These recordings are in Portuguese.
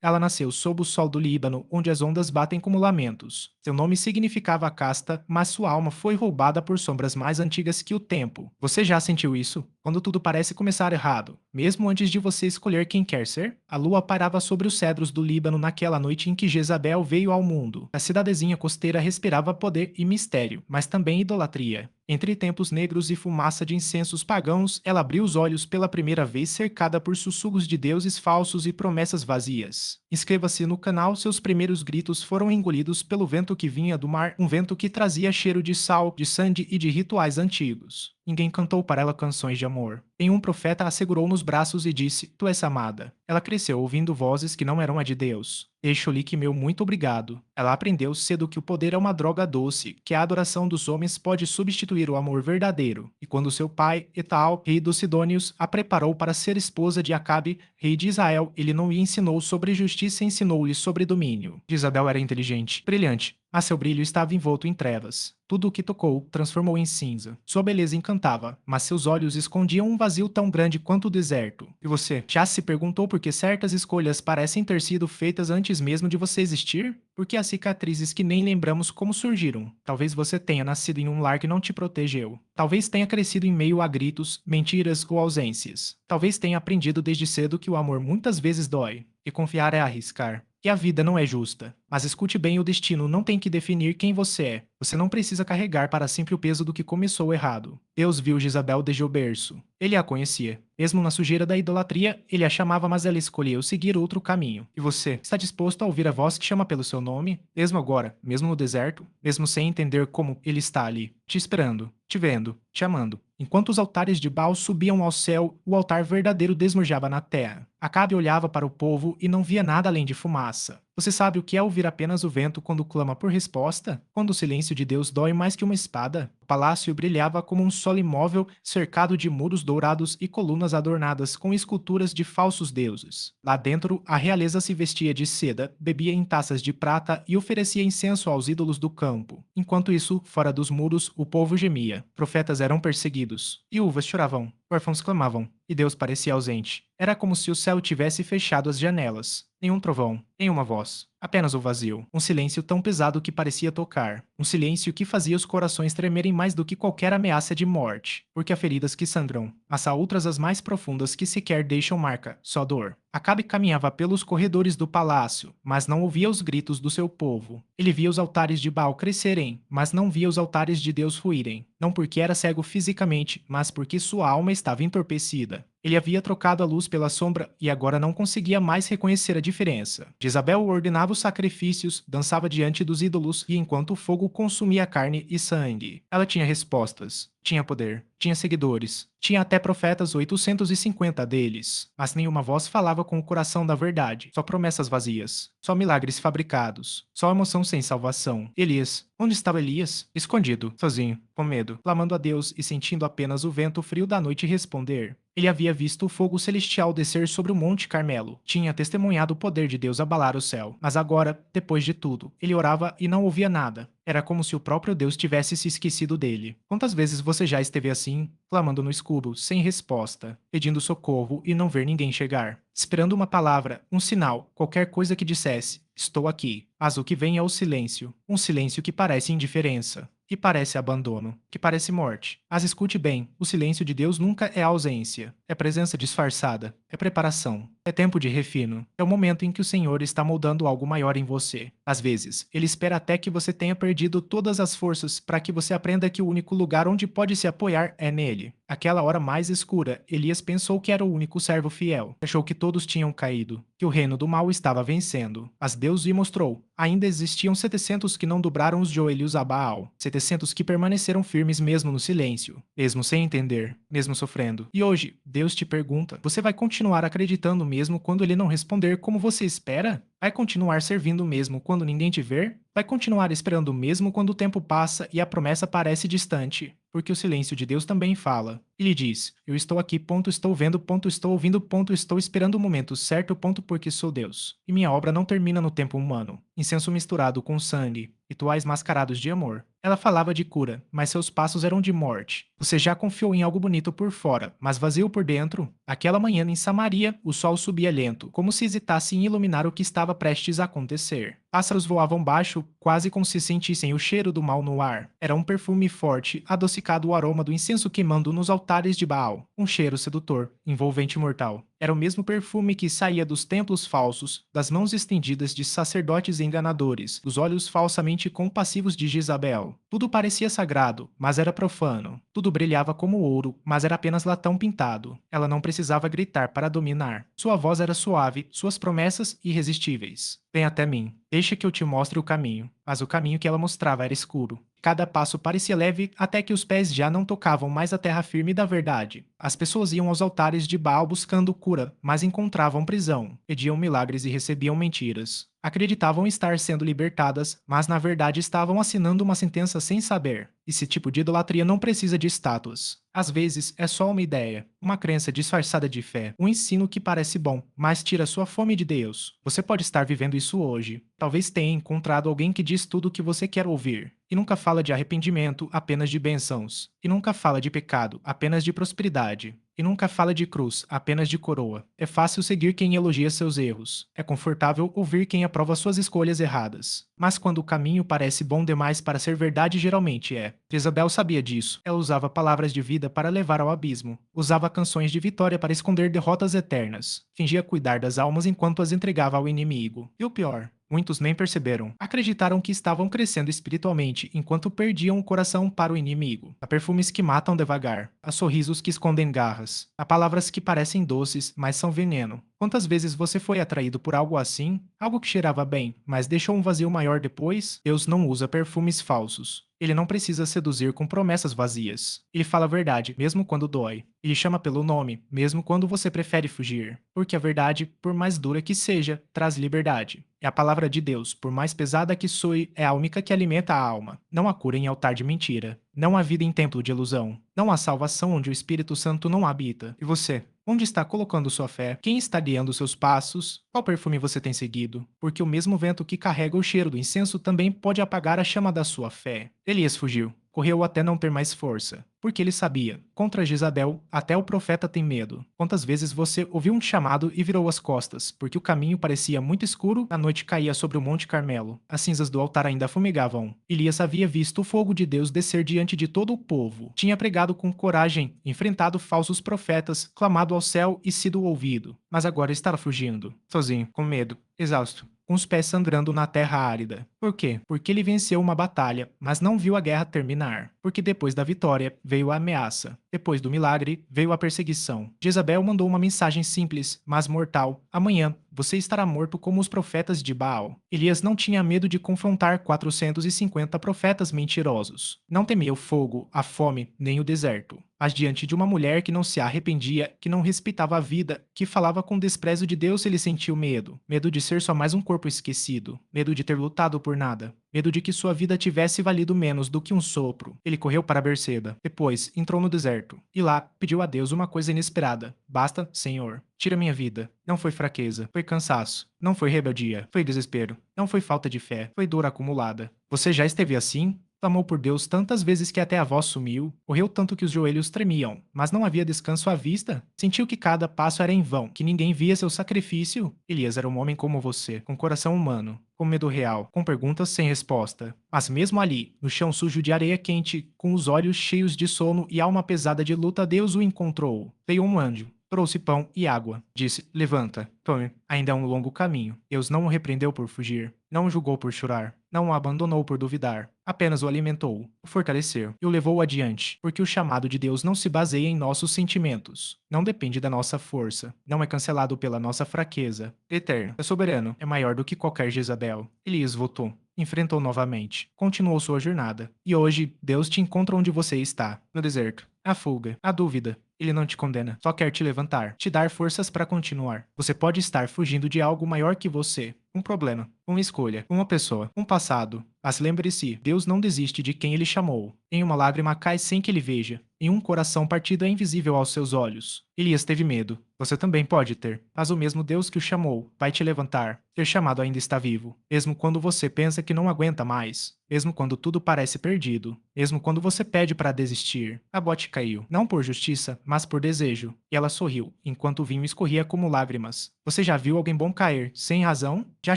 Ela nasceu sob o sol do Líbano, onde as ondas batem como lamentos. Seu nome significava casta, mas sua alma foi roubada por sombras mais antigas que o tempo. Você já sentiu isso? Quando tudo parece começar errado, mesmo antes de você escolher quem quer ser? A lua pairava sobre os cedros do Líbano naquela noite em que Jezabel veio ao mundo. A cidadezinha costeira respirava poder e mistério, mas também idolatria. Entre tempos negros e fumaça de incensos pagãos, ela abriu os olhos pela primeira vez cercada por sussurros de deuses falsos e promessas vazias. Inscreva-se no canal, seus primeiros gritos foram engolidos pelo vento que vinha do mar, um vento que trazia cheiro de sal, de sangue e de rituais antigos. Ninguém cantou para ela canções de amor. Nenhum profeta a segurou nos braços e disse, tu és amada. Ela cresceu ouvindo vozes que não eram a de Deus. Exulique meu muito obrigado. Ela aprendeu cedo que o poder é uma droga doce, que a adoração dos homens pode substituir o amor verdadeiro. E quando seu pai, Etal, rei dos Sidônios, a preparou para ser esposa de Acabe, rei de Israel, ele não lhe ensinou sobre justiça e ensinou-lhe sobre domínio. Jezabel era inteligente, brilhante, mas seu brilho estava envolto em trevas. Tudo o que tocou transformou em cinza. Sua beleza encantava, mas seus olhos escondiam um vazio tão grande quanto o deserto. E você, já se perguntou por que certas escolhas parecem ter sido feitas antes mesmo de você existir? Porque há cicatrizes que nem lembramos como surgiram. Talvez você tenha nascido em um lar que não te protegeu. Talvez tenha crescido em meio a gritos, mentiras ou ausências. Talvez tenha aprendido desde cedo que o amor muitas vezes dói, e confiar é arriscar. E a vida não é justa. Mas escute bem, o destino não tem que definir quem você é. Você não precisa carregar para sempre o peso do que começou errado. Deus viu Jezabel desde o berço. Ele a conhecia. Mesmo na sujeira da idolatria, ele a chamava, mas ela escolheu seguir outro caminho. E você, está disposto a ouvir a voz que chama pelo seu nome? Mesmo agora, mesmo no deserto, mesmo sem entender como ele está ali, te esperando, te vendo, te amando. Enquanto os altares de Baal subiam ao céu, o altar verdadeiro desmorjava na terra. Acabe olhava para o povo e não via nada além de fumaça. Você sabe o que é ouvir apenas o vento quando clama por resposta? Quando o silêncio de Deus dói mais que uma espada? O palácio brilhava como um solo imóvel cercado de muros dourados e colunas adornadas com esculturas de falsos deuses. Lá dentro, a realeza se vestia de seda, bebia em taças de prata e oferecia incenso aos ídolos do campo. Enquanto isso, fora dos muros, o povo gemia. Profetas eram perseguidos. Viúvas choravam. Órfãos clamavam. E Deus parecia ausente. Era como se o céu tivesse fechado as janelas. Nenhum trovão, nenhuma voz. Apenas o vazio. Um silêncio tão pesado que parecia tocar. Um silêncio que fazia os corações tremerem mais do que qualquer ameaça de morte. Porque há feridas que sangram, mas há outras as mais profundas que sequer deixam marca, só dor. Acabe caminhava pelos corredores do palácio, mas não ouvia os gritos do seu povo. Ele via os altares de Baal crescerem, mas não via os altares de Deus ruírem. Não porque era cego fisicamente, mas porque sua alma estava entorpecida. Ele havia trocado a luz pela sombra e agora não conseguia mais reconhecer a diferença. Jezabel ordenava os sacrifícios, dançava diante dos ídolos e enquanto o fogo consumia carne e sangue. Ela tinha respostas. Tinha poder, tinha seguidores, tinha até profetas 850 deles, mas nenhuma voz falava com o coração da verdade, só promessas vazias, só milagres fabricados, só emoção sem salvação. Elias, onde estava Elias? Escondido, sozinho, com medo, clamando a Deus e sentindo apenas o vento frio da noite responder. Ele havia visto o fogo celestial descer sobre o Monte Carmelo, tinha testemunhado o poder de Deus abalar o céu, mas agora, depois de tudo, ele orava e não ouvia nada. Era como se o próprio Deus tivesse se esquecido dele. Quantas vezes você já esteve assim, clamando no escuro, sem resposta, pedindo socorro e não ver ninguém chegar? Esperando uma palavra, um sinal, qualquer coisa que dissesse, estou aqui. Mas o que vem é o silêncio. Um silêncio que parece indiferença, que parece abandono, que parece morte. Mas escute bem, o silêncio de Deus nunca é ausência. É presença disfarçada, é preparação, é tempo de refino. É o momento em que o Senhor está moldando algo maior em você. Às vezes, Ele espera até que você tenha perdido todas as forças para que você aprenda que o único lugar onde pode se apoiar é nele. Aquela hora mais escura, Elias pensou que era o único servo fiel. Achou que todos tinham caído, que o reino do mal estava vencendo. Mas Deus lhe mostrou. Ainda existiam 700 que não dobraram os joelhos a Baal. 700 que permaneceram firmes mesmo no silêncio, mesmo sem entender, mesmo sofrendo. E hoje, Deus te pergunta, você vai continuar acreditando mesmo quando ele não responder como você espera? Vai continuar servindo mesmo quando ninguém te ver? Vai continuar esperando mesmo quando o tempo passa e a promessa parece distante? Porque o silêncio de Deus também fala. Ele diz, eu estou aqui, ponto, estou vendo, ponto, estou ouvindo, ponto, estou esperando o momento certo, ponto, porque sou Deus. E minha obra não termina no tempo humano. Incenso misturado com sangue, rituais mascarados de amor. Ela falava de cura, mas seus passos eram de morte. Você já confiou em algo bonito por fora, mas vazio por dentro? Aquela manhã em Samaria, o sol subia lento, como se hesitasse em iluminar o que estava prestes a acontecer. Pássaros voavam baixo, quase como se sentissem o cheiro do mal no ar. Era um perfume forte, adocicado o aroma do incenso queimando nos altares de Baal. Um cheiro sedutor, envolvente e mortal. Era o mesmo perfume que saía dos templos falsos, das mãos estendidas de sacerdotes enganadores, dos olhos falsamente compassivos de Jezabel. Tudo parecia sagrado, mas era profano. Tudo brilhava como ouro, mas era apenas latão pintado. Ela não precisava gritar para dominar. Sua voz era suave, suas promessas irresistíveis. Vem até mim. Deixa que eu te mostre o caminho. Mas o caminho que ela mostrava era escuro. Cada passo parecia leve até que os pés já não tocavam mais a terra firme da verdade. As pessoas iam aos altares de Baal buscando cura, mas encontravam prisão, pediam milagres e recebiam mentiras. Acreditavam estar sendo libertadas, mas na verdade estavam assinando uma sentença sem saber. Esse tipo de idolatria não precisa de estátuas. Às vezes é só uma ideia, uma crença disfarçada de fé, um ensino que parece bom, mas tira sua fome de Deus. Você pode estar vivendo isso hoje. Talvez tenha encontrado alguém que diz tudo o que você quer ouvir. E nunca fala de arrependimento, apenas de bênçãos. E nunca fala de pecado, apenas de prosperidade. E nunca fala de cruz, apenas de coroa. É fácil seguir quem elogia seus erros. É confortável ouvir quem aprova suas escolhas erradas. Mas quando o caminho parece bom demais para ser verdade, geralmente é. Jezabel sabia disso. Ela usava palavras de vida para levar ao abismo. Usava canções de vitória para esconder derrotas eternas. Fingia cuidar das almas enquanto as entregava ao inimigo. E o pior, muitos nem perceberam. Acreditaram que estavam crescendo espiritualmente enquanto perdiam o coração para o inimigo. Há perfumes que matam devagar. Há sorrisos que escondem garras. Há palavras que parecem doces, mas são veneno. Quantas vezes você foi atraído por algo assim? Algo que cheirava bem, mas deixou um vazio maior depois? Deus não usa perfumes falsos. Ele não precisa seduzir com promessas vazias. Ele fala a verdade, mesmo quando dói. Ele chama pelo nome, mesmo quando você prefere fugir. Porque a verdade, por mais dura que seja, traz liberdade. É a palavra de Deus, por mais pesada que soe, é a única que alimenta a alma. Não há cura em altar de mentira. Não há vida em templo de ilusão. Não há salvação onde o Espírito Santo não habita. E você? Onde está colocando sua fé? Quem está guiando seus passos? Qual perfume você tem seguido? Porque o mesmo vento que carrega o cheiro do incenso também pode apagar a chama da sua fé. Elias fugiu. Correu até não ter mais força. Porque ele sabia, contra Jezabel, até o profeta tem medo. Quantas vezes você ouviu um chamado e virou as costas, porque o caminho parecia muito escuro, a noite caía sobre o Monte Carmelo. As cinzas do altar ainda fumegavam. Elias havia visto o fogo de Deus descer diante de todo o povo. Tinha pregado com coragem, enfrentado falsos profetas, clamado ao céu e sido ouvido. Mas agora estava fugindo, sozinho, com medo, exausto, com os pés sangrando na terra árida. Por quê? Porque ele venceu uma batalha, mas não viu a guerra terminar. Porque depois da vitória veio a ameaça. Depois do milagre veio a perseguição. Jezabel mandou uma mensagem simples, mas mortal. Amanhã você estará morto como os profetas de Baal. Elias não tinha medo de confrontar 450 profetas mentirosos. Não temia o fogo, a fome, nem o deserto. Mas diante de uma mulher que não se arrependia, que não respeitava a vida, que falava com desprezo de Deus, ele sentiu medo. Medo de ser só mais um corpo esquecido. Medo de ter lutado por nada. Medo de que sua vida tivesse valido menos do que um sopro. Ele correu para Berseba. Depois, entrou no deserto. E lá, pediu a Deus uma coisa inesperada. Basta, Senhor. Tira minha vida. Não foi fraqueza. Foi cansaço. Não foi rebeldia. Foi desespero. Não foi falta de fé. Foi dor acumulada. Você já esteve assim? Clamou por Deus tantas vezes que até a voz sumiu, correu tanto que os joelhos tremiam, mas não havia descanso à vista? Sentiu que cada passo era em vão, que ninguém via seu sacrifício? Elias era um homem como você, com coração humano, com medo real, com perguntas sem resposta. Mas mesmo ali, no chão sujo de areia quente, com os olhos cheios de sono e alma pesada de luta, Deus o encontrou. Veio um anjo. Trouxe pão e água. Disse, levanta, tome. Ainda é um longo caminho. Deus não o repreendeu por fugir. Não o julgou por chorar. Não o abandonou por duvidar. Apenas o alimentou, o fortaleceu e o levou adiante. Porque o chamado de Deus não se baseia em nossos sentimentos. Não depende da nossa força. Não é cancelado pela nossa fraqueza. Eterno, é soberano, é maior do que qualquer Jezabel. Elias voltou. Enfrentou novamente. Continuou sua jornada. E hoje, Deus te encontra onde você está. No deserto. A fuga. A dúvida. Ele não te condena, só quer te levantar, te dar forças para continuar. Você pode estar fugindo de algo maior que você. Um problema, uma escolha, uma pessoa, um passado. Mas lembre-se, Deus não desiste de quem Ele chamou. Em uma lágrima cai sem que Ele veja. Em um coração partido é invisível aos seus olhos. Elias teve medo. Você também pode ter, mas o mesmo Deus que o chamou vai te levantar. Ser chamado ainda está vivo, mesmo quando você pensa que não aguenta mais, mesmo quando tudo parece perdido, mesmo quando você pede para desistir. A bote caiu, não por justiça, mas por desejo, e ela sorriu, enquanto o vinho escorria como lágrimas. Você já viu alguém bom cair, sem razão? Já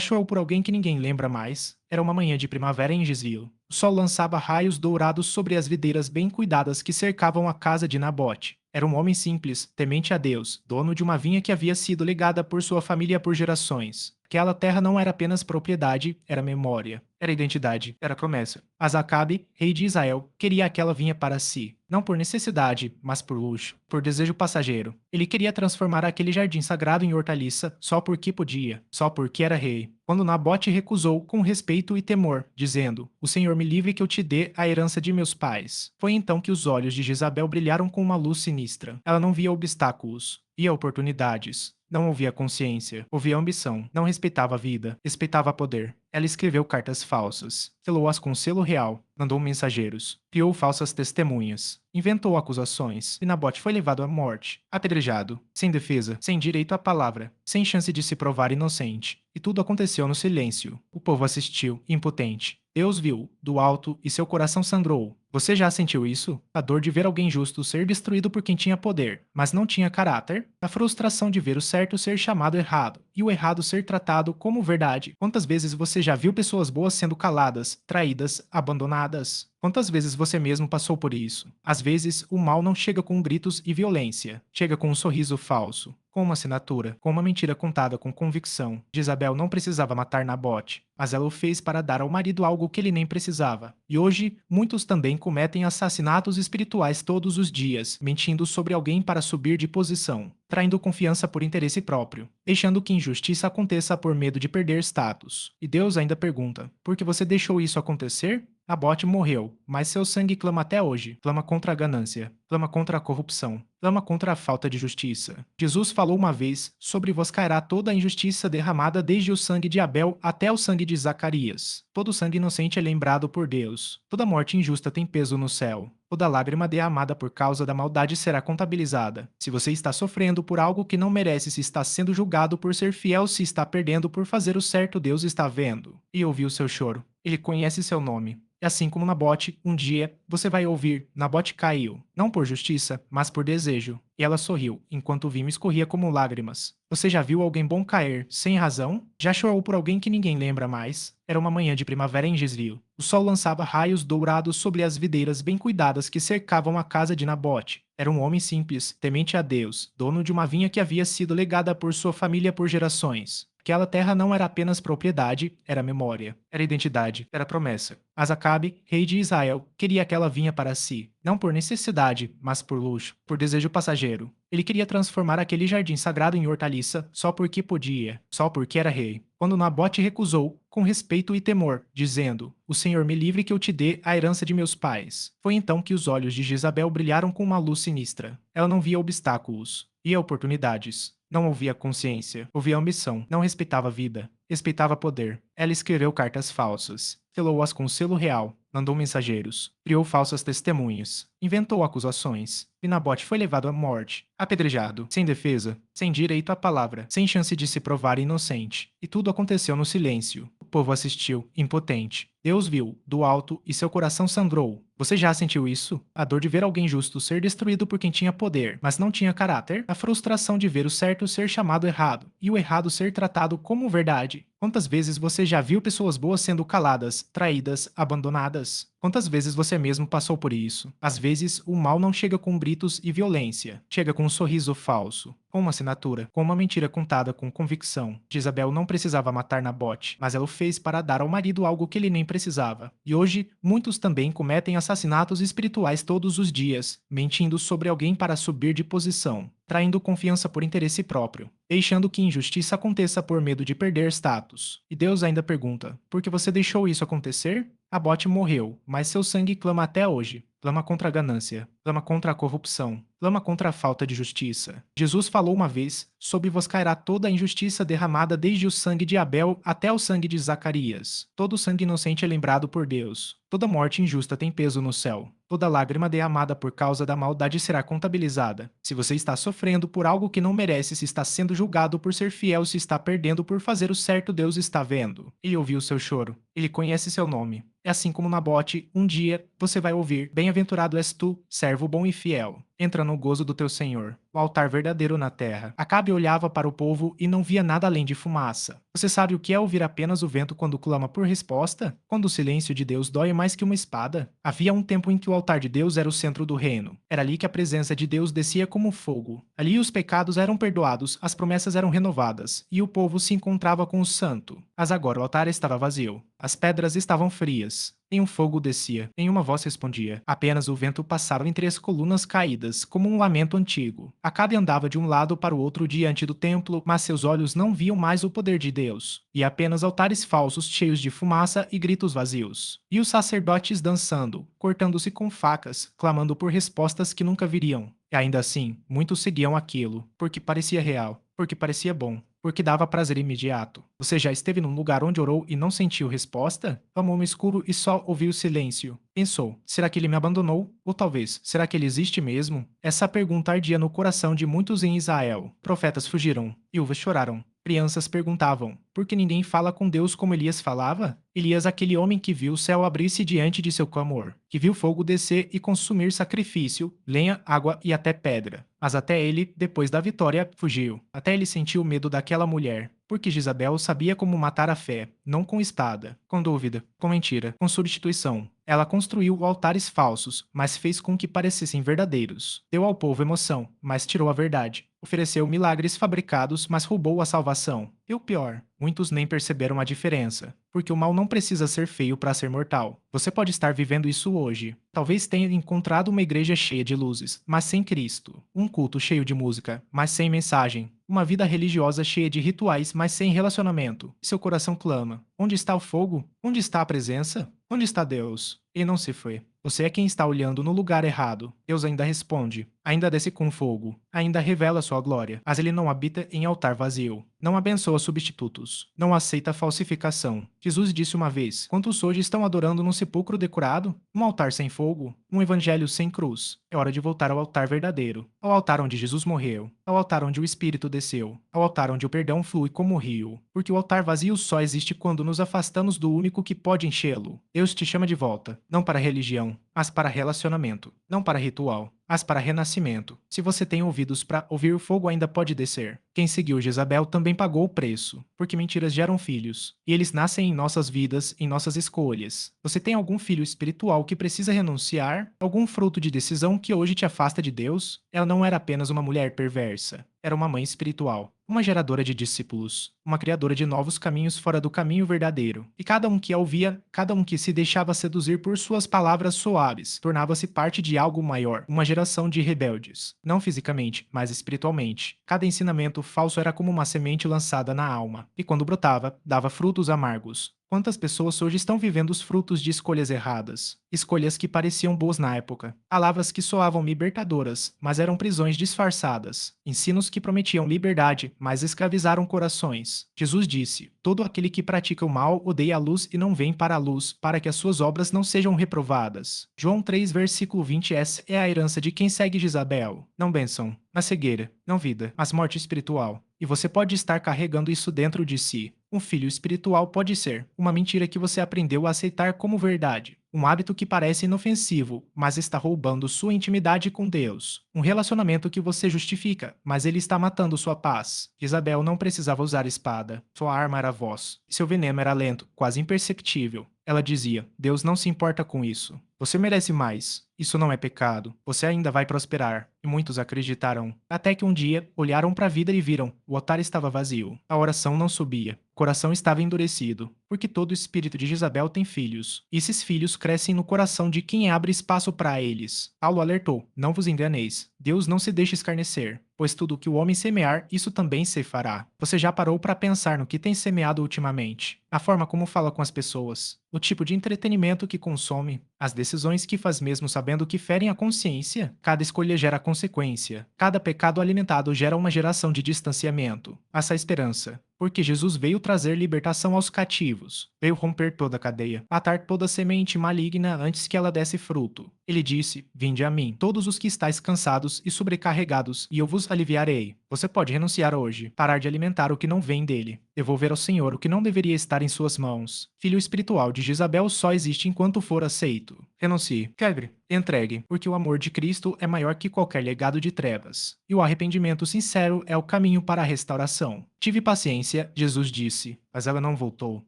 chorou por alguém que ninguém lembra mais? Era uma manhã de primavera em Gisville. O sol lançava raios dourados sobre as videiras bem cuidadas que cercavam a casa de Nabote. Era um homem simples, temente a Deus, dono de uma vinha que havia sido legada por sua família por gerações. Aquela terra não era apenas propriedade, era memória, era identidade, era promessa. Mas Acabe, rei de Israel, queria aquela vinha para si, não por necessidade, mas por luxo, por desejo passageiro. Ele queria transformar aquele jardim sagrado em hortaliça só porque podia, só porque era rei. Quando Nabote recusou com respeito e temor, dizendo: "O Senhor me livre que eu te dê a herança de meus pais." Foi então que os olhos de Jezabel brilharam com uma luz sinistra. Ela não via obstáculos, via oportunidades. Não ouvia consciência, ouvia ambição, não respeitava a vida, respeitava poder. Ela escreveu cartas falsas, selou-as com selo real, mandou mensageiros, criou falsas testemunhas, inventou acusações, e Nabote foi levado à morte, apedrejado, sem defesa, sem direito à palavra, sem chance de se provar inocente. E tudo aconteceu no silêncio. O povo assistiu, impotente. Deus viu, do alto, e seu coração sangrou. Você já sentiu isso? A dor de ver alguém justo ser destruído por quem tinha poder, mas não tinha caráter? A frustração de ver o certo ser chamado errado, e o errado ser tratado como verdade. Quantas vezes você já viu pessoas boas sendo caladas, traídas, abandonadas? Quantas vezes você mesmo passou por isso? Às vezes, o mal não chega com gritos e violência, chega com um sorriso falso, com uma assinatura, com uma mentira contada com convicção. Jezabel não precisava matar Nabote, mas ela o fez para dar ao marido algo que ele nem precisava. E hoje, muitos também cometem assassinatos espirituais todos os dias, mentindo sobre alguém para subir de posição, traindo confiança por interesse próprio, deixando que injustiça aconteça por medo de perder status. E Deus ainda pergunta: por que você deixou isso acontecer? Nabote morreu, mas seu sangue clama até hoje. Clama contra a ganância, clama contra a corrupção, clama contra a falta de justiça. Jesus falou uma vez: sobre vós cairá toda a injustiça derramada desde o sangue de Abel até o sangue de Zacarias. Todo sangue inocente é lembrado por Deus. Toda morte injusta tem peso no céu. Toda lágrima derramada por causa da maldade será contabilizada. Se você está sofrendo por algo que não merece, se está sendo julgado por ser fiel, se está perdendo por fazer o certo, Deus está vendo e ouviu seu choro. Ele conhece seu nome. E assim como Nabote, um dia você vai ouvir: Nabote caiu, não por justiça, mas por desejo. E ela sorriu, enquanto o vinho escorria como lágrimas. Você já viu alguém bom cair, sem razão? Já chorou por alguém que ninguém lembra mais? Era uma manhã de primavera em Gisville. O sol lançava raios dourados sobre as videiras bem cuidadas que cercavam a casa de Nabote. Era um homem simples, temente a Deus, dono de uma vinha que havia sido legada por sua família por gerações. Aquela terra não era apenas propriedade, era memória, era identidade, era promessa. Mas Acabe, rei de Israel, queria aquela vinha para si, não por necessidade, mas por luxo, por desejo passageiro. Ele queria transformar aquele jardim sagrado em hortaliça só porque podia, só porque era rei. Quando Nabote recusou, com respeito e temor, dizendo: "O Senhor me livre que eu te dê a herança de meus pais." Foi então que os olhos de Jezabel brilharam com uma luz sinistra. Ela não via obstáculos, via oportunidades. Não ouvia consciência, ouvia ambição, não respeitava a vida, respeitava poder. Ela escreveu cartas falsas, selou-as com selo real, mandou mensageiros, criou falsas testemunhas, inventou acusações. E Nabote foi levado à morte, apedrejado, sem defesa, sem direito à palavra, sem chance de se provar inocente. E tudo aconteceu no silêncio. O povo assistiu, impotente. Deus viu, do alto, e seu coração sangrou. Você já sentiu isso? A dor de ver alguém justo ser destruído por quem tinha poder, mas não tinha caráter? A frustração de ver o certo ser chamado errado, e o errado ser tratado como verdade? Quantas vezes você já viu pessoas boas sendo caladas, traídas, abandonadas? Quantas vezes você mesmo passou por isso? Às vezes, o mal não chega com gritos e violência. Chega com um sorriso falso, com uma assinatura, com uma mentira contada com convicção. Jezabel não precisava matar Nabote, mas ela o fez para dar ao marido algo que ele nem precisava. E hoje, muitos também cometem assassinatos espirituais todos os dias, mentindo sobre alguém para subir de posição, traindo confiança por interesse próprio, deixando que injustiça aconteça por medo de perder status. E Deus ainda pergunta: por que você deixou isso acontecer? Nabote morreu, mas seu sangue clama até hoje. Clama contra a ganância, clama contra a corrupção, clama contra a falta de justiça. Jesus falou uma vez: sobre vós cairá toda a injustiça derramada desde o sangue de Abel até o sangue de Zacarias. Todo sangue inocente é lembrado por Deus. Toda morte injusta tem peso no céu. Toda lágrima derramada por causa da maldade será contabilizada. Se você está sofrendo por algo que não merece, se está sendo julgado por ser fiel, se está perdendo por fazer o certo, Deus está vendo. Ele ouviu seu choro. Ele conhece seu nome. É assim como Nabote, um dia você vai ouvir: Bem-aventurado és tu, servo bom e fiel. Entra no gozo do teu Senhor, o altar verdadeiro na terra. Acabe olhava para o povo e não via nada além de fumaça. Você sabe o que é ouvir apenas o vento quando clama por resposta? Quando o silêncio de Deus dói mais que uma espada? Havia um tempo em que o altar de Deus era o centro do reino. Era ali que a presença de Deus descia como fogo. Ali os pecados eram perdoados, as promessas eram renovadas, e o povo se encontrava com o santo. Mas agora o altar estava vazio. As pedras estavam frias. Nenhum fogo descia, nenhuma voz respondia. Apenas o vento passava entre as colunas caídas, como um lamento antigo. Acabe andava de um lado para o outro diante do templo, mas seus olhos não viam mais o poder de Deus, e apenas altares falsos cheios de fumaça e gritos vazios. E os sacerdotes dançando, cortando-se com facas, clamando por respostas que nunca viriam. E ainda assim, muitos seguiam aquilo, porque parecia real, porque parecia bom, porque dava prazer imediato. Você já esteve num lugar onde orou e não sentiu resposta? Clamou no escuro e só ouviu silêncio. Pensou: será que ele me abandonou? Ou talvez, será que ele existe mesmo? Essa pergunta ardia no coração de muitos em Israel. Profetas fugiram, viúvas choraram. Crianças perguntavam: por que ninguém fala com Deus como Elias falava? Elias, aquele homem que viu o céu abrir-se diante de seu clamor, que viu fogo descer e consumir sacrifício, lenha, água e até pedra. Mas até ele, depois da vitória, fugiu. Até ele sentiu o medo daquela mulher, porque Jezabel sabia como matar a fé, não com espada, com dúvida, com mentira, com substituição. Ela construiu altares falsos, mas fez com que parecessem verdadeiros. Deu ao povo emoção, mas tirou a verdade. Ofereceu milagres fabricados, mas roubou a salvação. E o pior, muitos nem perceberam a diferença, porque o mal não precisa ser feio para ser mortal. Você pode estar vivendo isso hoje. Talvez tenha encontrado uma igreja cheia de luzes, mas sem Cristo. Um culto cheio de música, mas sem mensagem. Uma vida religiosa cheia de rituais, mas sem relacionamento. Seu coração clama: onde está o fogo? Onde está a presença? Onde está Deus? Ele não se foi. Você é quem está olhando no lugar errado. Deus ainda responde, ainda desce com fogo, ainda revela sua glória, mas ele não habita em altar vazio. Não abençoa substitutos. Não aceita falsificação. Jesus disse uma vez: quantos hoje estão adorando num sepulcro decorado? Um altar sem fogo? Um evangelho sem cruz? É hora de voltar ao altar verdadeiro. Ao altar onde Jesus morreu. Ao altar onde o Espírito desceu. Ao altar onde o perdão flui como rio. Porque o altar vazio só existe quando nos afastamos do único que pode enchê-lo. Deus te chama de volta. Não para religião, mas para relacionamento. Não para ritual, mas para renascimento. Se você tem ouvidos para ouvir, o fogo ainda pode descer. Quem seguiu Jezabel também pagou o preço, porque mentiras geram filhos, e eles nascem em nossas vidas, em nossas escolhas. Você tem algum filho espiritual que precisa renunciar? Algum fruto de decisão que hoje te afasta de Deus? Ela não era apenas uma mulher perversa, era uma mãe espiritual. Uma geradora de discípulos, uma criadora de novos caminhos fora do caminho verdadeiro. E cada um que a ouvia, cada um que se deixava seduzir por suas palavras suaves, tornava-se parte de algo maior, uma geração de rebeldes. Não fisicamente, mas espiritualmente. Cada ensinamento falso era como uma semente lançada na alma, e quando brotava, dava frutos amargos. Quantas pessoas hoje estão vivendo os frutos de escolhas erradas? Escolhas que pareciam boas na época. Palavras que soavam libertadoras, mas eram prisões disfarçadas. Ensinos que prometiam liberdade, mas escravizaram corações. Jesus disse: todo aquele que pratica o mal odeia a luz e não vem para a luz, para que as suas obras não sejam reprovadas. João 3, versículo 20. Essa é a herança de quem segue Jezabel. Não bênção, mas cegueira. Não vida, mas morte espiritual. E você pode estar carregando isso dentro de si. Um filho espiritual pode ser uma mentira que você aprendeu a aceitar como verdade. Um hábito que parece inofensivo, mas está roubando sua intimidade com Deus. Um relacionamento que você justifica, mas ele está matando sua paz. Isabel não precisava usar espada. Sua arma era a voz. E seu veneno era lento, quase imperceptível. Ela dizia: Deus não se importa com isso. Você merece mais. Isso não é pecado. Você ainda vai prosperar. E muitos acreditaram. Até que um dia, olharam para a vida e viram. O altar estava vazio. A oração não subia. O coração estava endurecido. Porque todo o espírito de Jezabel tem filhos. E esses filhos crescem no coração de quem abre espaço para eles. Paulo alertou: não vos enganeis. Deus não se deixa escarnecer. Pois tudo o que o homem semear, isso também se fará. Você já parou para pensar no que tem semeado ultimamente? A forma como fala com as pessoas, o tipo de entretenimento que consome, as decisões que faz mesmo sabendo que ferem a consciência? Cada escolha gera consequência. Cada pecado alimentado gera uma geração de distanciamento. Essa esperança. Porque Jesus veio trazer libertação aos cativos, veio romper toda a cadeia, matar toda semente maligna antes que ela desse fruto. Ele disse: Vinde a mim, todos os que estáis cansados e sobrecarregados, e eu vos aliviarei. Você pode renunciar hoje, parar de alimentar o que não vem dele, devolver ao Senhor o que não deveria estar em suas mãos. Filho espiritual de Jezabel só existe enquanto for aceito. Renuncie, quebre, entregue, porque o amor de Cristo é maior que qualquer legado de trevas. E o arrependimento sincero é o caminho para a restauração. Tive paciência, Jesus disse, mas ela não voltou.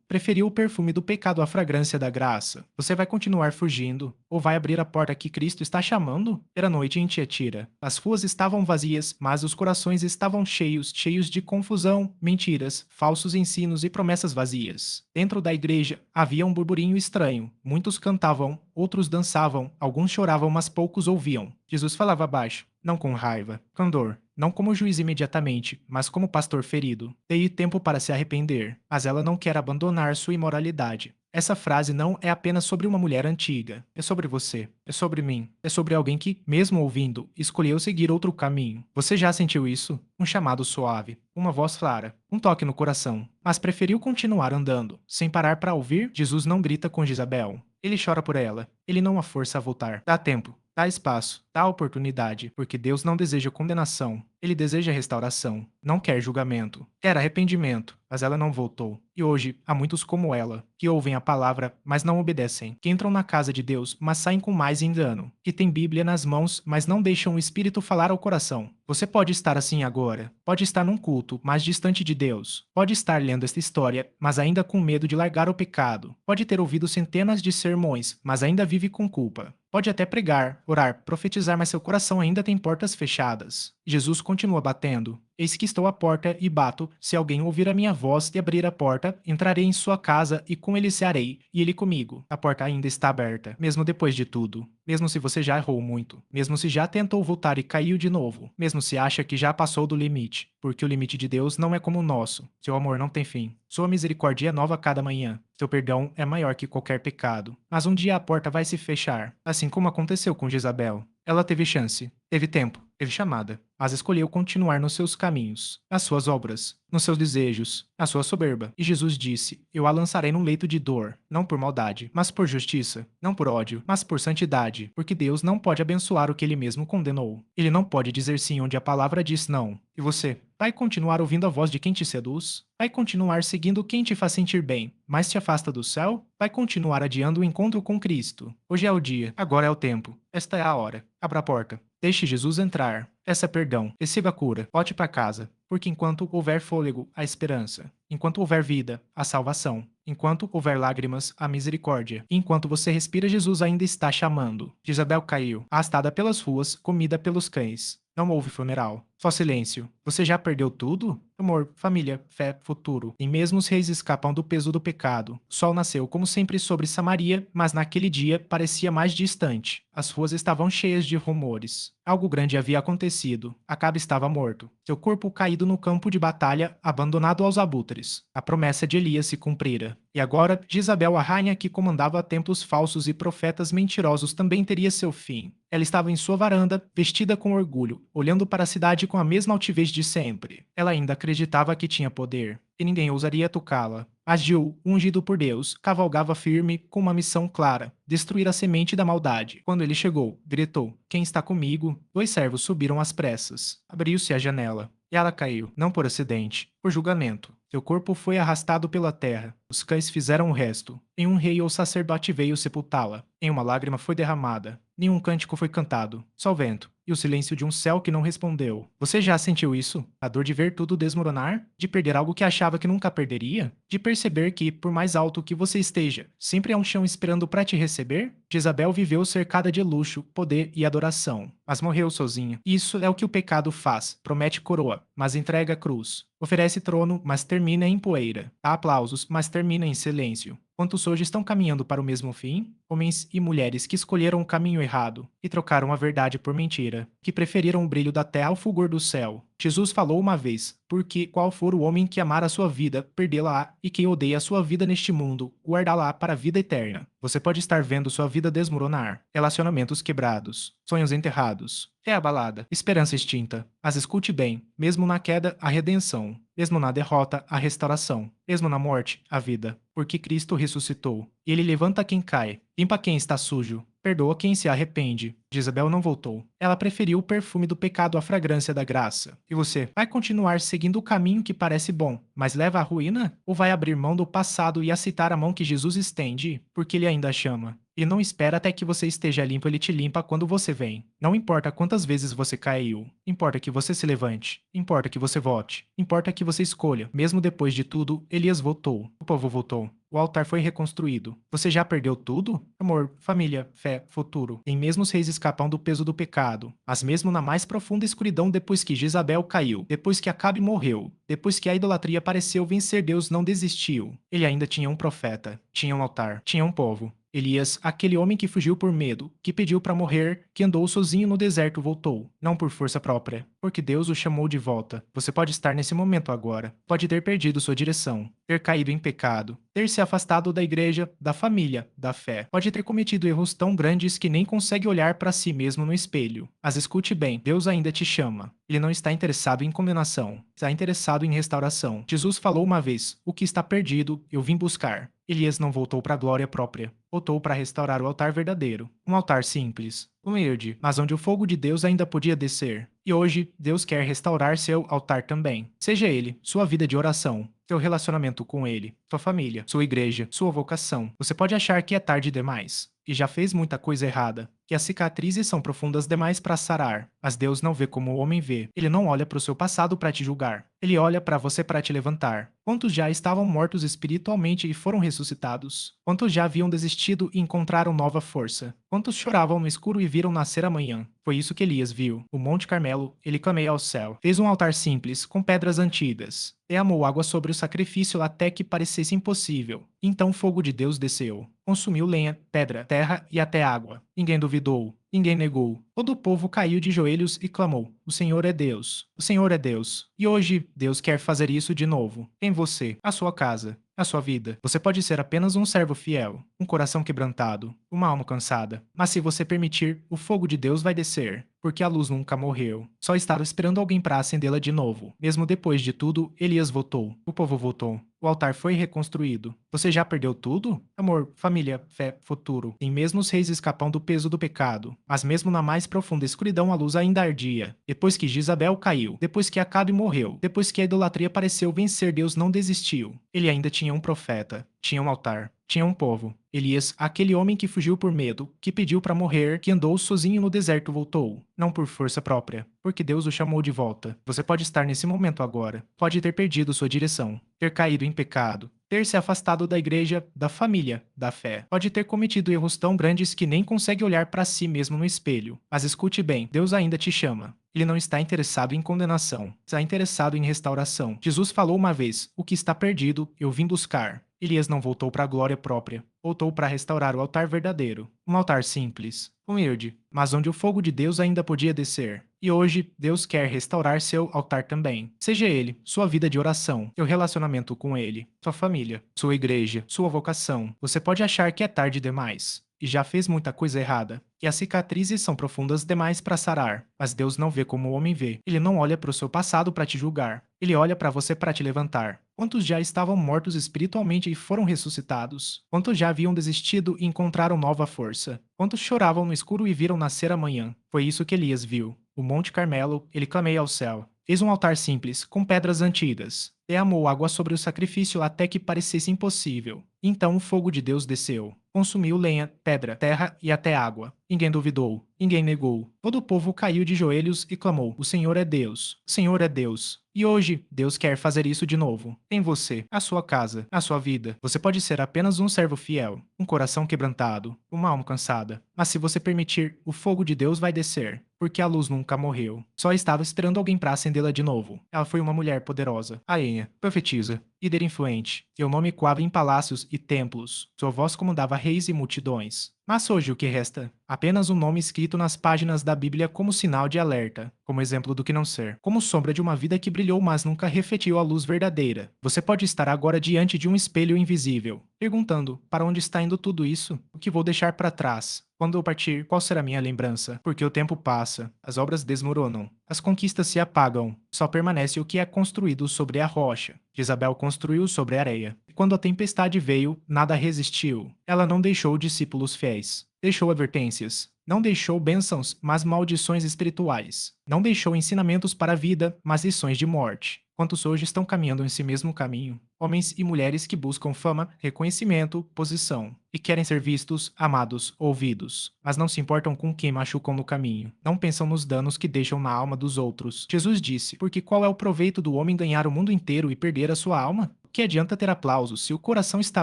Preferiu o perfume do pecado à fragrância da graça. Você vai continuar fugindo? Ou vai abrir a porta que Cristo está chamando? Era noite em Tiatira. As ruas estavam vazias, mas os corações estavam cheios de confusão, mentiras, falsos ensinos e promessas vazias. Dentro da igreja havia um burburinho estranho. Muitos cantavam, outros dançavam, alguns choravam, mas poucos ouviam. Jesus falava baixo, não com raiva, candor, não como juiz imediatamente, mas como pastor ferido. Dei tempo para se arrepender, mas ela não quer abandonar sua imoralidade. Essa frase não é apenas sobre uma mulher antiga. É sobre você. É sobre mim. É sobre alguém que, mesmo ouvindo, escolheu seguir outro caminho. Você já sentiu isso? Um chamado suave, uma voz clara, um toque no coração, mas preferiu continuar andando, sem parar para ouvir. Jesus não grita com Jezabel. Ele chora por ela. Ele não a força a voltar. Dá tempo. Dá espaço, dá oportunidade, porque Deus não deseja condenação, ele deseja restauração, não quer julgamento. Quer arrependimento, mas ela não voltou. E hoje, há muitos como ela, que ouvem a palavra, mas não obedecem, que entram na casa de Deus, mas saem com mais engano, que têm Bíblia nas mãos, mas não deixam o Espírito falar ao coração. Você pode estar assim agora, pode estar num culto, mas distante de Deus, pode estar lendo esta história, mas ainda com medo de largar o pecado, pode ter ouvido centenas de sermões, mas ainda vive com culpa. Pode até pregar, orar, profetizar, mas seu coração ainda tem portas fechadas. Jesus continua batendo. Eis que estou à porta e bato. Se alguém ouvir a minha voz e abrir a porta, entrarei em sua casa e com ele cearei, e ele comigo. A porta ainda está aberta, mesmo depois de tudo. Mesmo se você já errou muito. Mesmo se já tentou voltar e caiu de novo. Mesmo se acha que já passou do limite. Porque o limite de Deus não é como o nosso. Seu amor não tem fim. Sua misericórdia é nova a cada manhã. Seu perdão é maior que qualquer pecado. Mas um dia a porta vai se fechar, assim como aconteceu com Jezabel. Ela teve chance, teve tempo, teve chamada, mas escolheu continuar nos seus caminhos, nas suas obras, nos seus desejos, na sua soberba. E Jesus disse: Eu a lançarei num leito de dor, não por maldade, mas por justiça, não por ódio, mas por santidade, porque Deus não pode abençoar o que ele mesmo condenou. Ele não pode dizer sim onde a palavra diz não. E você? Vai continuar ouvindo a voz de quem te seduz? Vai continuar seguindo quem te faz sentir bem, mas te afasta do céu? Vai continuar adiando o encontro com Cristo? Hoje é o dia, agora é o tempo, esta é a hora. Abra a porta. Deixe Jesus entrar. Peça perdão. Receba a cura. Volte para casa. Porque enquanto houver fôlego, há esperança. Enquanto houver vida, há salvação. Enquanto houver lágrimas, há misericórdia. E enquanto você respira, Jesus ainda está chamando. Jezabel caiu, arrastada pelas ruas, comida pelos cães. Não houve funeral. Só silêncio. Você já perdeu tudo? Amor, família, fé, futuro. E mesmo os reis escapam do peso do pecado. O sol nasceu como sempre sobre Samaria, mas naquele dia parecia mais distante. As ruas estavam cheias de rumores. Algo grande havia acontecido. Acabe estava morto. Seu corpo caído no campo de batalha, abandonado aos abutres. A promessa de Elias se cumprira. E agora, Jezabel, a rainha que comandava templos falsos e profetas mentirosos, também teria seu fim. Ela estava em sua varanda, vestida com orgulho, olhando para a cidade com a mesma altivez de sempre. Ela ainda acreditava que tinha poder, e ninguém ousaria tocá-la. Mas Gil, ungido por Deus, cavalgava firme com uma missão clara: destruir a semente da maldade. Quando ele chegou, gritou: Quem está comigo? 2 servos subiram às pressas. Abriu-se a janela. E ela caiu, não por acidente, por julgamento. Seu corpo foi arrastado pela terra. Os cães fizeram o resto. Nenhum rei ou sacerdote veio sepultá-la. Nenhuma lágrima foi derramada. Nenhum cântico foi cantado. Só o vento. E o silêncio de um céu que não respondeu. Você já sentiu isso? A dor de ver tudo desmoronar? De perder algo que achava que nunca perderia? De perceber que, por mais alto que você esteja, sempre há um chão esperando para te receber? Jezabel viveu cercada de luxo, poder e adoração, mas morreu sozinha. Isso é o que o pecado faz. Promete coroa, mas entrega a cruz. Oferece trono, mas termina em poeira. Dá aplausos, mas termina em silêncio. Quantos hoje estão caminhando para o mesmo fim? Homens e mulheres que escolheram o caminho errado e trocaram a verdade por mentira, que preferiram o brilho da terra ao fulgor do céu. Jesus falou uma vez: porque qual for o homem que amar a sua vida, perdê-la-á, e quem odeia a sua vida neste mundo, guardá-la para a vida eterna. Você pode estar vendo sua vida desmoronar, relacionamentos quebrados, sonhos enterrados, fé abalada, esperança extinta. Mas escute bem, mesmo na queda, há redenção. mesmo na derrota, a restauração, mesmo na morte, a vida, porque Cristo ressuscitou. E ele levanta quem cai, limpa quem está sujo, perdoa quem se arrepende. Jezabel não voltou. Ela preferiu o perfume do pecado à fragrância da graça. E você, vai continuar seguindo o caminho que parece bom, mas leva à ruína? Ou vai abrir mão do passado e aceitar a mão que Jesus estende, porque ele ainda chama? Ele não espera até que você esteja limpo, ele te limpa quando você vem. Não importa quantas vezes você caiu, importa que você se levante, importa que você vote, importa que você escolha. Mesmo depois de tudo, Elias voltou, o povo voltou. O altar foi reconstruído. Você já perdeu tudo? Amor, família, fé, futuro. Nem mesmo os reis escapam do peso do pecado. Mas mesmo na mais profunda escuridão depois que Jezabel caiu, depois que Acabe morreu, depois que a idolatria pareceu vencer, Deus não desistiu. Ele ainda tinha um profeta, tinha um altar, tinha um povo. Elias, aquele homem que fugiu por medo, que pediu para morrer, que andou sozinho no deserto, voltou, não por força própria, porque Deus o chamou de volta. Você pode estar nesse momento agora, pode ter perdido sua direção, ter caído em pecado, ter se afastado da igreja, da família, da fé, pode ter cometido erros tão grandes que nem consegue olhar para si mesmo no espelho. Mas escute bem, Deus ainda te chama. Ele não está interessado em condenação, está interessado em restauração. Jesus falou uma vez: "O que está perdido, eu vim buscar." Elias não voltou para a glória própria, voltou para restaurar o altar verdadeiro, um altar simples, humilde, mas onde o fogo de Deus ainda podia descer. E hoje, Deus quer restaurar seu altar também. Seja ele sua vida de oração, seu relacionamento com ele, sua família, sua igreja, sua vocação. Você pode achar que é tarde demais e já fez muita coisa errada, que as cicatrizes são profundas demais para sarar, mas Deus não vê como o homem vê. Ele não olha para o seu passado para te julgar. Ele olha para você para te levantar. Quantos já estavam mortos espiritualmente e foram ressuscitados? Quantos já haviam desistido e encontraram nova força? Quantos choravam no escuro e viram nascer a manhã? Foi isso que Elias viu. O Monte Carmelo, ele clameia ao céu. Fez um altar simples, com pedras antigas. Derramou água sobre o sacrifício até que parecesse impossível. Então o fogo de Deus desceu. Consumiu lenha, pedra, terra e até água. Ninguém duvidou. Ninguém negou. Todo o povo caiu de joelhos e clamou: "O Senhor é Deus! O Senhor é Deus!" E hoje, Deus quer fazer isso de novo. Em você, a sua casa, a sua vida. Você pode ser apenas um servo fiel, um coração quebrantado, uma alma cansada. Mas se você permitir, o fogo de Deus vai descer, porque a luz nunca morreu. Só estava esperando alguém para acendê-la de novo. Mesmo depois de tudo, Elias voltou. O povo voltou. O altar foi reconstruído. Você já perdeu tudo? Amor, família, fé, futuro. Nem mesmo os reis escapam do peso do pecado. Mas mesmo na mais profunda escuridão, a luz ainda ardia. Depois que Jezabel caiu, depois que Acabe morreu, depois que a idolatria pareceu vencer, Deus não desistiu. Ele ainda tinha um profeta, tinha um altar, tinha um povo. Elias, aquele homem que fugiu por medo, que pediu para morrer, que andou sozinho no deserto, voltou. Não por força própria, porque Deus o chamou de volta. Você pode estar nesse momento agora. Pode ter perdido sua direção, ter caído em pecado, ter se afastado da igreja, da família, da fé. Pode ter cometido erros tão grandes que nem consegue olhar para si mesmo no espelho. Mas escute bem, Deus ainda te chama. Ele não está interessado em condenação, está interessado em restauração. Jesus falou uma vez: "O que está perdido, eu vim buscar." Elias não voltou para a glória própria, voltou para restaurar o altar verdadeiro. Um altar simples, humilde, mas onde o fogo de Deus ainda podia descer. E hoje, Deus quer restaurar seu altar também. Seja ele sua vida de oração, seu relacionamento com ele, sua família, sua igreja, sua vocação. Você pode achar que é tarde demais e já fez muita coisa errada, e as cicatrizes são profundas demais para sarar, mas Deus não vê como o homem vê. Ele não olha para o seu passado para te julgar. Ele olha para você para te levantar. Quantos já estavam mortos espiritualmente e foram ressuscitados? Quantos já haviam desistido e encontraram nova força? Quantos choravam no escuro e viram nascer a manhã? Foi isso que Elias viu. O Monte Carmelo, ele clameia ao céu. Fez um altar simples, com pedras antigas. Derramou água sobre o sacrifício até que parecesse impossível. Então o fogo de Deus desceu. Consumiu lenha, pedra, terra e até água. Ninguém duvidou. Ninguém negou. Todo o povo caiu de joelhos e clamou: "O Senhor é Deus! O Senhor é Deus!" E hoje, Deus quer fazer isso de novo. Em você, a sua casa, a sua vida. Você pode ser apenas um servo fiel, um coração quebrantado, uma alma cansada. Mas se você permitir, o fogo de Deus vai descer, porque a luz nunca morreu. Só estava esperando alguém para acendê-la de novo. Ela foi uma mulher poderosa, rainha, profetisa, líder influente. Seu nome coava em palácios e templos. Sua voz comandava reis e multidões. Mas hoje o que resta? Apenas um nome escrito nas páginas da Bíblia como sinal de alerta, como exemplo do que não ser, como sombra de uma vida que brilhou mas nunca refletiu a luz verdadeira. Você pode estar agora diante de um espelho invisível, perguntando: para onde está indo tudo isso? O que vou deixar para trás? Quando eu partir, qual será minha lembrança? Porque o tempo passa, as obras desmoronam, as conquistas se apagam, só permanece o que é construído sobre a rocha. Jezabel construiu sobre a areia. E quando a tempestade veio, nada resistiu. Ela não deixou discípulos fiéis. Deixou advertências. Não deixou bênçãos, mas maldições espirituais. Não deixou ensinamentos para a vida, mas lições de morte. Quantos hoje estão caminhando nesse mesmo caminho? Homens e mulheres que buscam fama, reconhecimento, posição, e querem ser vistos, amados, ouvidos, mas não se importam com quem machucam no caminho. Não pensam nos danos que deixam na alma dos outros. Jesus disse: porque qual é o proveito do homem ganhar o mundo inteiro e perder a sua alma? O que adianta ter aplausos se o coração está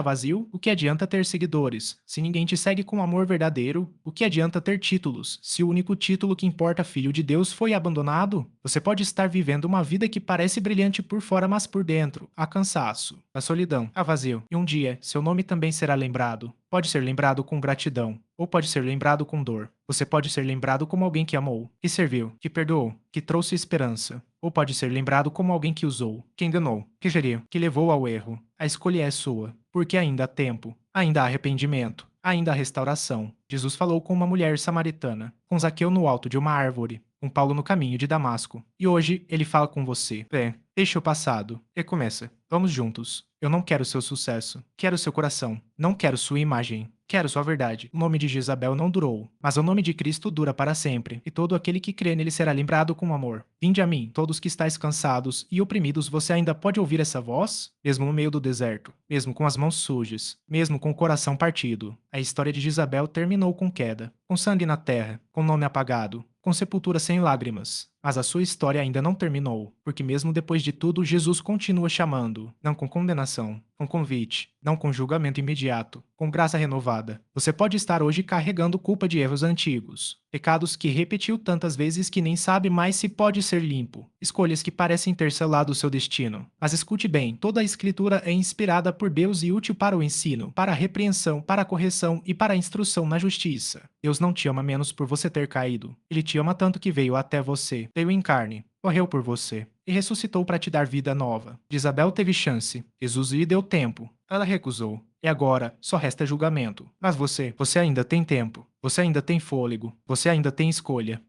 vazio? O que adianta ter seguidores se ninguém te segue com amor verdadeiro? O que adianta ter títulos se o único título que importa, filho de Deus, foi abandonado? Você pode estar vivendo uma vida que parece brilhante por fora, mas por dentro há cansaço, há solidão, há vazio. E um dia, seu nome também será lembrado. Pode ser lembrado com gratidão, ou pode ser lembrado com dor. Você pode ser lembrado como alguém que amou, que serviu, que perdoou, que trouxe esperança. Ou pode ser lembrado como alguém que usou, que enganou, que geriu, que levou ao erro. A escolha é sua, porque ainda há tempo, ainda há arrependimento, ainda há restauração. Jesus falou com uma mulher samaritana, com Zaqueu no alto de uma árvore, com Paulo no caminho de Damasco. E hoje ele fala com você. Deixe o passado. Recomeça. Vamos juntos. Eu não quero seu sucesso. Quero seu coração. Não quero sua imagem. Quero sua verdade. O nome de Jezabel não durou, mas o nome de Cristo dura para sempre, e todo aquele que crê nele será lembrado com amor. Vinde a mim, todos que estáis cansados e oprimidos, você ainda pode ouvir essa voz? Mesmo no meio do deserto, mesmo com as mãos sujas, mesmo com o coração partido. A história de Jezabel terminou com queda, com sangue na terra, com nome apagado, com sepultura sem lágrimas. Mas a sua história ainda não terminou, porque mesmo depois de tudo, Jesus continua chamando, não com condenação, com convite, não com julgamento imediato, com graça renovada. Você pode estar hoje carregando culpa de erros antigos, pecados que repetiu tantas vezes que nem sabe mais se pode ser limpo, escolhas que parecem ter selado o seu destino. Mas escute bem, toda a escritura é inspirada por Deus e útil para o ensino, para a repreensão, para a correção e para a instrução na justiça. Deus não te ama menos por você ter caído. Ele te ama tanto que veio até você, veio em carne, morreu por você e ressuscitou para te dar vida nova. Isabel teve chance, Jesus lhe deu tempo. Ela recusou. E agora só resta julgamento. Mas você ainda tem tempo. Você ainda tem fôlego. Você ainda tem escolha.